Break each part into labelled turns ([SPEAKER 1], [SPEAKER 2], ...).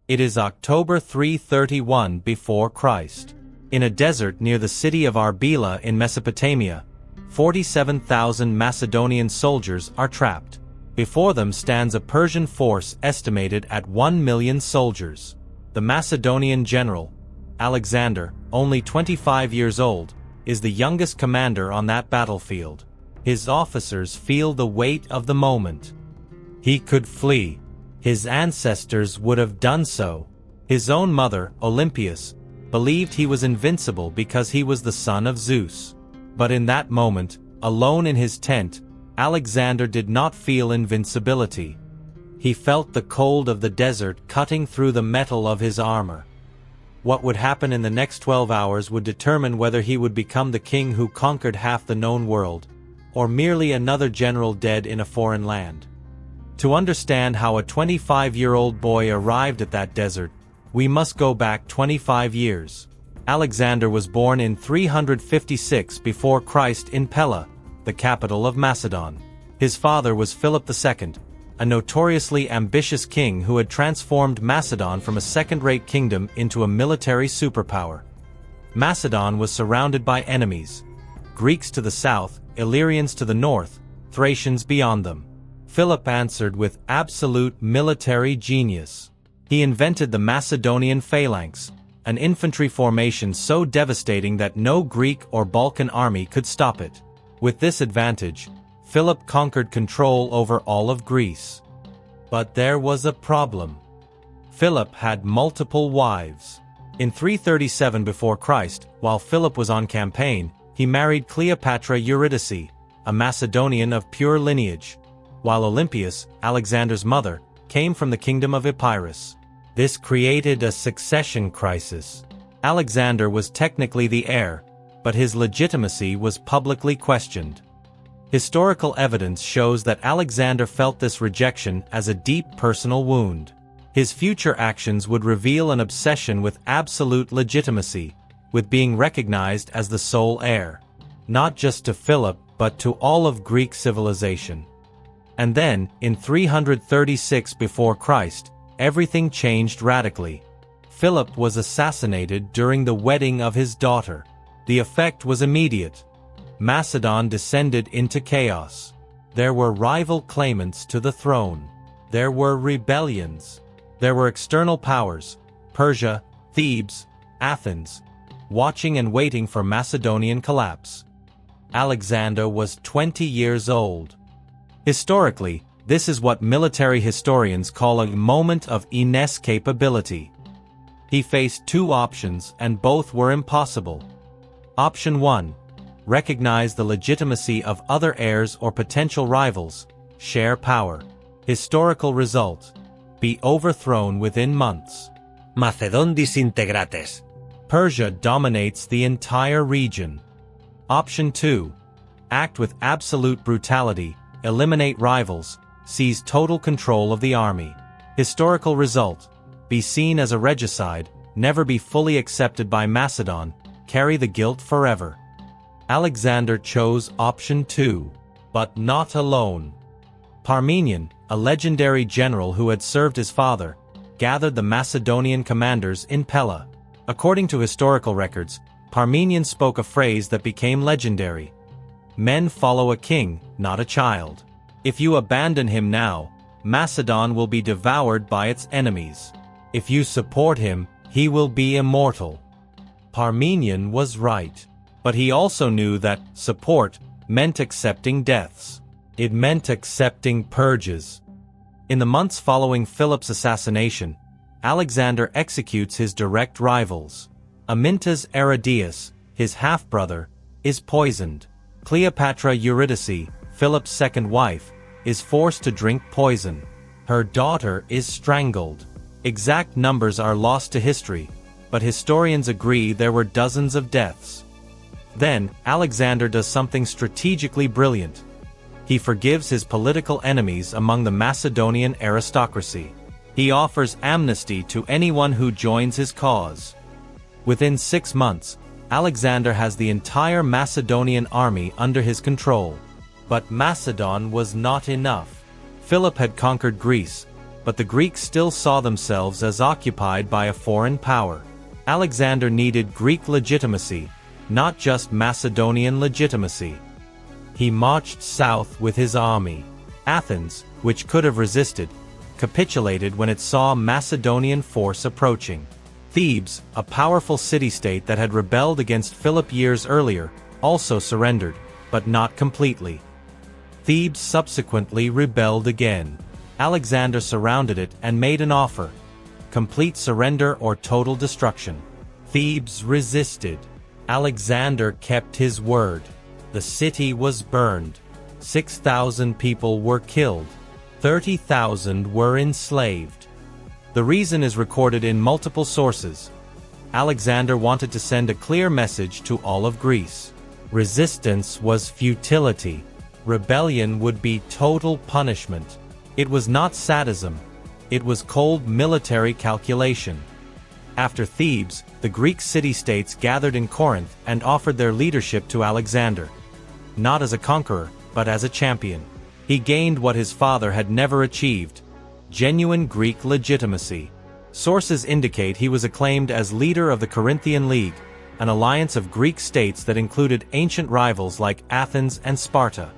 [SPEAKER 1] It is October 331 before Christ. In a desert near the city of Arbela in Mesopotamia, 47,000 Macedonian soldiers are trapped. Before them stands a Persian force estimated at 1 million soldiers. The Macedonian general, Alexander, only 25 years old, is the youngest commander on that battlefield. His officers feel the weight of the moment. He could flee. His ancestors would have done so. His own mother, Olympias, believed he was invincible because he was the son of Zeus. But in that moment, alone in his tent, Alexander did not feel invincibility. He felt the cold of the desert cutting through the metal of his armor. What would happen in the next 12 hours would determine whether he would become the king who conquered half the known world, or merely another general dead in a foreign land. To understand how a 25-year-old boy arrived at that desert, we must go back 25 years. Alexander was born in 356 before Christ in Pella, the capital of Macedon. His father was Philip II, a notoriously ambitious king who had transformed Macedon from a second-rate kingdom into a military superpower. Macedon was surrounded by enemies: Greeks to the south, Illyrians to the north, Thracians beyond them. Philip answered with absolute military genius. He invented the Macedonian Phalanx, an infantry formation so devastating that no Greek or Balkan army could stop it. With this advantage, Philip conquered control over all of Greece. But there was a problem. Philip had multiple wives. In 337 before Christ, while Philip was on campaign, he married Cleopatra Eurydice, a Macedonian of pure lineage, while Olympias, Alexander's mother, came from the kingdom of Epirus. This created a succession crisis. Alexander was technically the heir, but his legitimacy was publicly questioned. Historical evidence shows that Alexander felt this rejection as a deep personal wound. His future actions would reveal an obsession with absolute legitimacy, with being recognized as the sole heir, not just to Philip but to all of Greek civilization. And then, in 336 before Christ, everything changed radically. Philip was assassinated during the wedding of his daughter. The effect was immediate. Macedon descended into chaos. There were rival claimants to the throne. There were rebellions. There were external powers, Persia, Thebes, Athens, watching and waiting for Macedonian collapse. Alexander was 20 years old. Historically, this is what military historians call a moment of inescapability. He faced two options and both were impossible. Option 1. Recognize the legitimacy of other heirs or potential rivals, share power. Historical result: be overthrown within months.
[SPEAKER 2] Macedon disintegrates.
[SPEAKER 1] Persia dominates the entire region. Option 2. Act with absolute brutality, eliminate rivals, seize total control of the army. Historical result: be seen as a regicide, never be fully accepted by Macedon, carry the guilt forever. Alexander chose option 2, but not alone. Parmenion, a legendary general who had served his father, gathered the Macedonian commanders in Pella. According to historical records, Parmenion spoke a phrase that became legendary: "Men follow a king, not a child. If you abandon him now, Macedon will be devoured by its enemies. If you support him, he will be immortal." Parmenion was right. But he also knew that support meant accepting deaths. It meant accepting purges. In the months following Philip's assassination, Alexander executes his direct rivals. Amintas Aridaeus, his half-brother, is poisoned. Cleopatra Eurydice, Philip's second wife, is forced to drink poison. Her daughter is strangled. Exact numbers are lost to history, but historians agree there were dozens of deaths. Then, Alexander does something strategically brilliant. He forgives his political enemies among the Macedonian aristocracy. He offers amnesty to anyone who joins his cause. Within 6 months, Alexander has the entire Macedonian army under his control. But Macedon was not enough. Philip had conquered Greece, but the Greeks still saw themselves as occupied by a foreign power. Alexander needed Greek legitimacy, not just Macedonian legitimacy. He marched south with his army. Athens, which could have resisted, capitulated when it saw Macedonian force approaching. Thebes, a powerful city-state that had rebelled against Philip years earlier, also surrendered, but not completely. Thebes subsequently rebelled again. Alexander surrounded it and made an offer: complete surrender or total destruction. Thebes resisted. Alexander kept his word. The city was burned. 6,000 people were killed. 30,000 were enslaved. The reason is recorded in multiple sources. Alexander wanted to send a clear message to all of Greece. Resistance was futility. Rebellion would be total punishment. It was not sadism. It was cold military calculation. After Thebes, the Greek city-states gathered in Corinth and offered their leadership to Alexander. Not as a conqueror, but as a champion. He gained what his father had never achieved: genuine Greek legitimacy. Sources indicate he was acclaimed as leader of the Corinthian League, an alliance of Greek states that included ancient rivals like Athens and Sparta.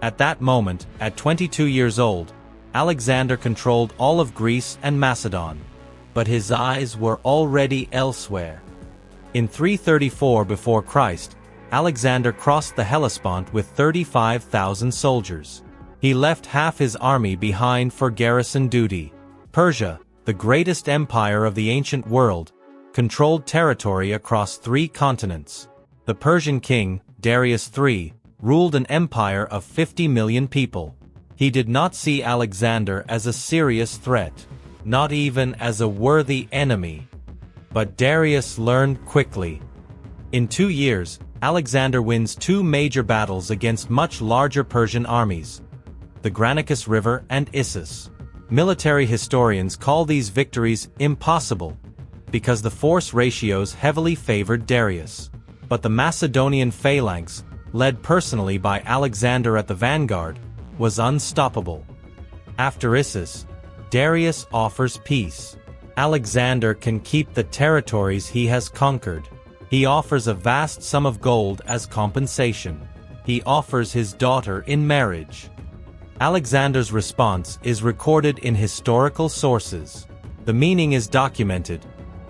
[SPEAKER 1] At that moment, at 22 years old, Alexander controlled all of Greece and Macedon. But his eyes were already elsewhere. In 334 before Christ, Alexander crossed the Hellespont with 35,000 soldiers. He left half his army behind for garrison duty. Persia, the greatest empire of the ancient world, controlled territory across 3 continents. The Persian king, Darius III, ruled an empire of 50 million people. He did not see Alexander as a serious threat, not even as a worthy enemy. But Darius learned quickly. In 2 years, Alexander wins 2 major battles against much larger Persian armies: the Granicus River and Issus. Military historians call these victories impossible, because the force ratios heavily favored Darius. But the Macedonian Phalanx, led personally by Alexander at the vanguard, was unstoppable. After Issus, Darius offers peace. Alexander can keep the territories he has conquered. He offers a vast sum of gold as compensation. He offers his daughter in marriage. Alexander's response is recorded in historical sources. The meaning is documented: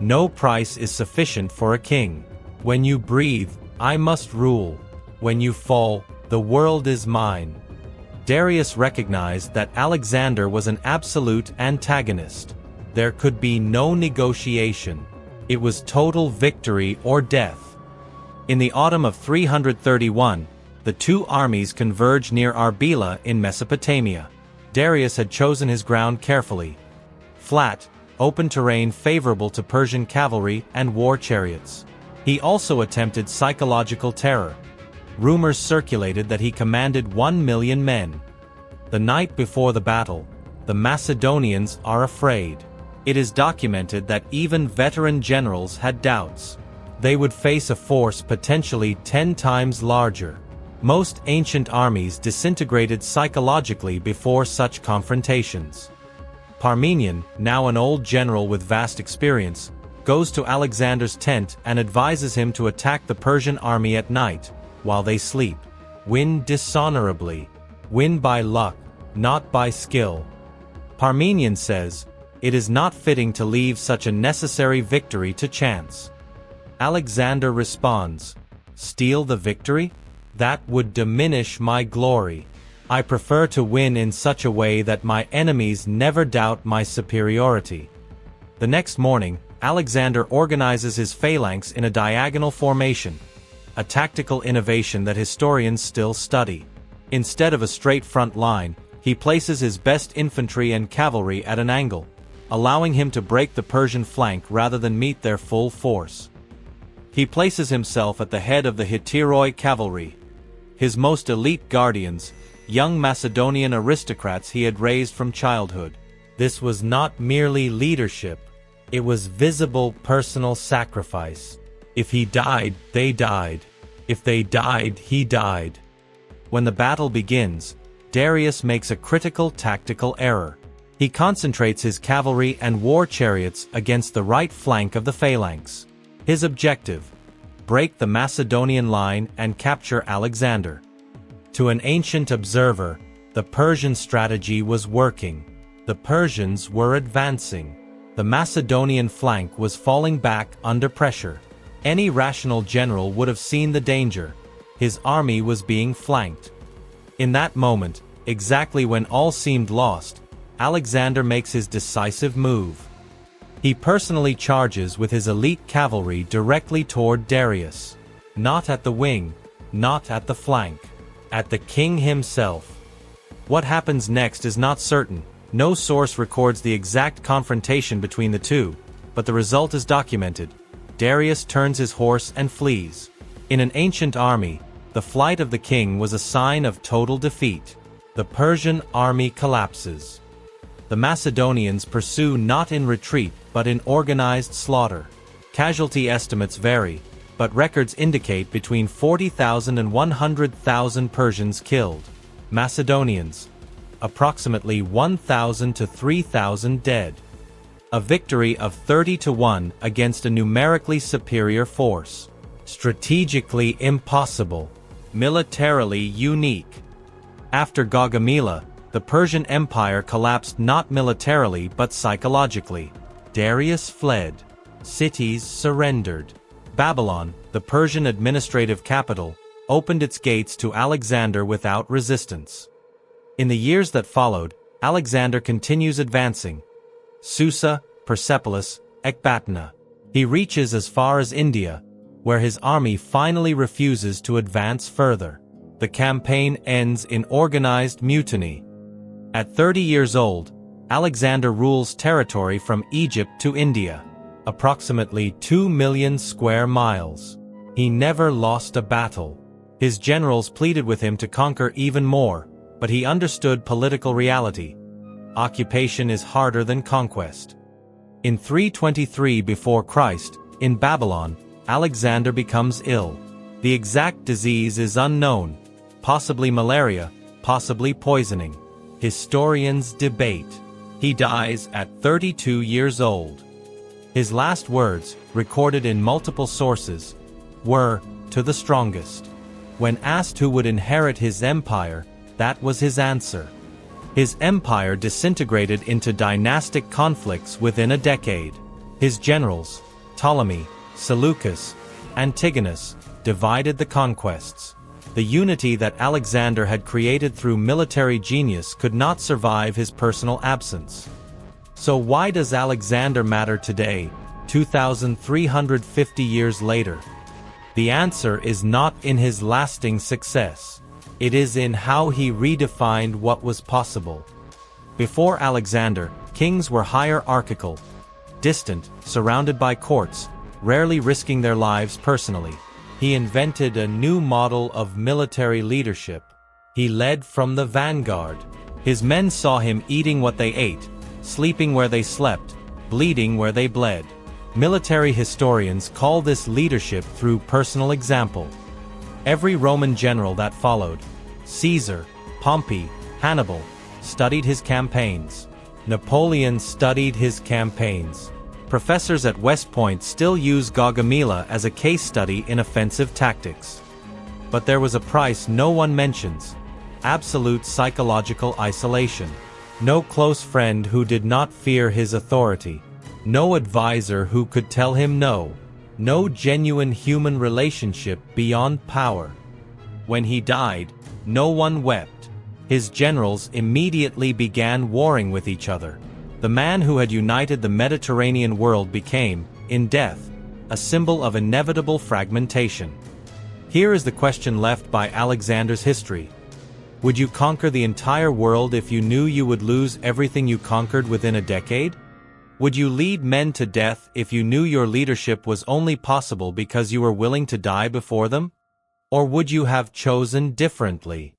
[SPEAKER 1] no price is sufficient for a king. When you breathe, I must rule. When you fall, the world is mine. Darius recognized that Alexander was an absolute antagonist. There could be no negotiation. It was total victory or death. In the autumn of 331, the 2 armies converged near Arbela in Mesopotamia. Darius had chosen his ground carefully: flat, open terrain favorable to Persian cavalry and war chariots. He also attempted psychological terror. Rumors circulated that he commanded 1 million men. The night before the battle, the Macedonians are afraid. It is documented that even veteran generals had doubts. They would face a force potentially 10 times larger. Most ancient armies disintegrated psychologically before such confrontations. Parmenion, now an old general with vast experience, goes to Alexander's tent and advises him to attack the Persian army at night, while they sleep. Win dishonorably. Win by luck, not by skill. Parmenion says, it is not fitting to leave such a necessary victory to chance. Alexander responds, steal the victory? That would diminish my glory. I prefer to win in such a way that my enemies never doubt my superiority. The next morning, Alexander organizes his phalanx in a diagonal formation, a tactical innovation that historians still study. Instead of a straight front line, he places his best infantry and cavalry at an angle, allowing him to break the Persian flank rather than meet their full force. He places himself at the head of the Heteroi cavalry, his most elite guardians, young Macedonian aristocrats he had raised from childhood. This was not merely leadership, it was visible personal sacrifice. If he died, they died. If they died, he died. When the battle begins, Darius makes a critical tactical error. He concentrates his cavalry and war chariots against the right flank of the Phalanx. His objective: break the Macedonian line and capture Alexander. To an ancient observer, the Persian strategy was working. The Persians were advancing. The Macedonian flank was falling back under pressure. Any rational general would have seen the danger. His army was being flanked. In that moment, exactly when all seemed lost, Alexander makes his decisive move. He personally charges with his elite cavalry directly toward Darius. Not at the wing, not at the flank, at the king himself. What happens next is not certain. No source records the exact confrontation between the two, but the result is documented. Darius turns his horse and flees. In an ancient army, the flight of the king was a sign of total defeat. The Persian army collapses. The Macedonians pursue not in retreat but in organized slaughter. Casualty estimates vary, but records indicate between 40,000 and 100,000 Persians killed. Macedonians: approximately 1,000 to 3,000 dead. A victory of 30-1 against a numerically superior force. Strategically impossible. Militarily unique. After Gaugamela, the Persian Empire collapsed not militarily but psychologically. Darius fled. Cities surrendered. Babylon, the Persian administrative capital, opened its gates to Alexander without resistance. In the years that followed, Alexander continues advancing. Susa, Persepolis, Ecbatana. He reaches as far as India, where his army finally refuses to advance further. The campaign ends in organized mutiny. At 30 years old, Alexander rules territory from Egypt to India, approximately 2 million square miles. He never lost a battle. His generals pleaded with him to conquer even more, but he understood political reality. Occupation is harder than conquest. In 323 before Christ, in Babylon, Alexander becomes ill. The exact disease is unknown, possibly malaria, possibly poisoning. Historians debate. He dies at 32 years old. His last words, recorded in multiple sources, were, "To the strongest." When asked who would inherit his empire, that was his answer. His empire disintegrated into dynastic conflicts within a decade. His generals, Ptolemy, Seleucus, Antigonus, divided the conquests. The unity that Alexander had created through military genius could not survive his personal absence. So why does Alexander matter today, 2,350 years later? The answer is not in his lasting success. It is in how he redefined what was possible. Before Alexander, kings were hierarchical, distant, surrounded by courts, rarely risking their lives personally. He invented a new model of military leadership. He led from the vanguard. His men saw him eating what they ate, sleeping where they slept, bleeding where they bled. Military historians call this leadership through personal example. Every Roman general that followed, Caesar, Pompey, Hannibal, studied his campaigns. Napoleon studied his campaigns. Professors at West Point still use Gaugamela as a case study in offensive tactics. But there was a price no one mentions: absolute psychological isolation. No close friend who did not fear his authority. No advisor who could tell him no. No genuine human relationship beyond power. When he died, no one wept. His generals immediately began warring with each other. The man who had united the Mediterranean world became, in death, a symbol of inevitable fragmentation. Here is the question left by Alexander's history. Would you conquer the entire world if you knew you would lose everything you conquered within a decade? Would you lead men to death if you knew your leadership was only possible because you were willing to die before them? Or would you have chosen differently?